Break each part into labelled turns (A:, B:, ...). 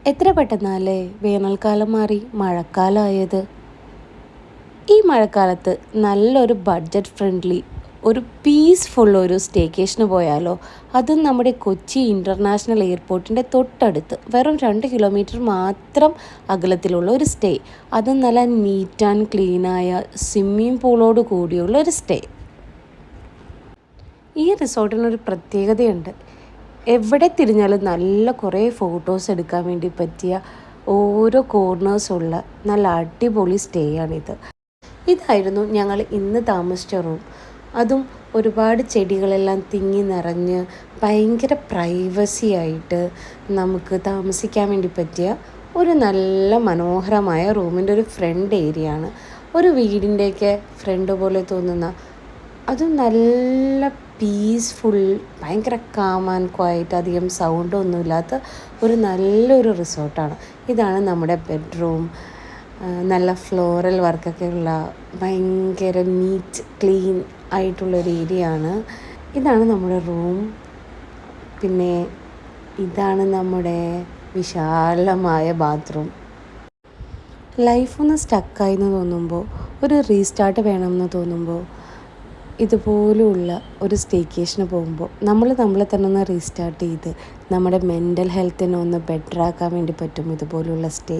A: എത്ര പെട്ടെന്നല്ലേ വേനൽക്കാലം മാറി മഴക്കാലമായത്. ഈ മഴക്കാലത്ത് നല്ലൊരു ബഡ്ജറ്റ് ഫ്രണ്ട്ലി ഒരു പീസ്ഫുൾ ഒരു സ്റ്റേക്കേഷന് പോയാലോ. അതും നമ്മുടെ കൊച്ചി ഇൻ്റർനാഷണൽ എയർപോർട്ടിൻ്റെ തൊട്ടടുത്ത് വെറും 2 കിലോമീറ്റർ മാത്രം അകലത്തിലുള്ള ഒരു സ്റ്റേ. അതും നല്ല നീറ്റ് ആൻഡ് ക്ലീനായ സ്വിമ്മിംഗ് പൂളോട് കൂടിയുള്ള ഒരു സ്റ്റേ. ഈ റിസോർട്ടിനൊരു പ്രത്യേകതയുണ്ട്. എവിടെ തിരിഞ്ഞാലും നല്ല കുറേ ഫോട്ടോസ് എടുക്കാൻ വേണ്ടി പറ്റിയ ഓരോ കോർണേഴ്സുള്ള നല്ല അടിപൊളി സ്റ്റേ ആണിത്. ഇതായിരുന്നു ഞങ്ങൾ ഇന്ന് താമസിച്ച റൂം. അതും ഒരുപാട് ചെടികളെല്ലാം തിങ്ങി നിറഞ്ഞ് ഭയങ്കര പ്രൈവസി ആയിട്ട് നമുക്ക് താമസിക്കാൻ വേണ്ടി പറ്റിയ ഒരു നല്ല മനോഹരമായ റൂമിൻ്റെ ഒരു ഫ്രണ്ട് ഏരിയ ആണ്. ഒരു വീടിൻ്റെയൊക്കെ ഫ്രണ്ട് പോലെ തോന്നുന്ന, അതും നല്ല പീസ്ഫുൾ, ഭയങ്കര കാം ആൻഡ് ക്വയറ്റ്, അധികം സൗണ്ടൊന്നുമില്ലാത്ത ഒരു നല്ലൊരു റിസോർട്ടാണ്. ഇതാണ് നമ്മുടെ ബെഡ്റൂം. നല്ല ഫ്ലോറൽ വർക്കൊക്കെ ഉള്ള ഭയങ്കര നീറ്റ് ക്ലീൻ ആയിട്ടുള്ളൊരു ഏരിയ ആണ്. ഇതാണ് നമ്മുടെ റൂം. പിന്നെ ഇതാണ് നമ്മുടെ വിശാലമായ ബാത്റൂം. ലൈഫൊന്ന് സ്റ്റക്കായി എന്ന് തോന്നുമ്പോൾ, ഒരു റീസ്റ്റാർട്ട് വേണമെന്ന് തോന്നുമ്പോൾ, ഇതുപോലുള്ള ഒരു സ്റ്റേക്കേഷന് പോകുമ്പോൾ നമ്മളെ തന്നെ ഒന്ന് റീസ്റ്റാർട്ട് ചെയ്ത് നമ്മുടെ മെൻ്റൽ ഹെൽത്തിനെ ഒന്ന് ബെറ്ററാക്കാൻ വേണ്ടി പറ്റും ഇതുപോലുള്ള സ്റ്റേ.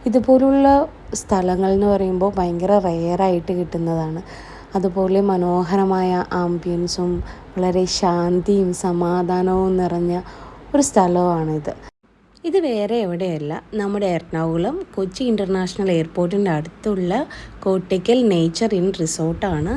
A: ഇതുപോലുള്ള സ്ഥലങ്ങൾ എന്ന് പറയുമ്പോൾ ഭയങ്കര റെയറായിട്ട് കിട്ടുന്നതാണ്. അതുപോലെ മനോഹരമായ ആംബിയൻസും വളരെ ശാന്തിയും സമാധാനവും നിറഞ്ഞ ഒരു സ്ഥലമാണിത്. ഇത് വേറെ എവിടെയല്ല, നമ്മുടെ എറണാകുളം കൊച്ചി ഇൻ്റർനാഷണൽ എയർപോർട്ടിൻ്റെ അടുത്തുള്ള കോട്ടയ്ക്കൽ നേച്ചർ ഇൻ റിസോർട്ടാണ്.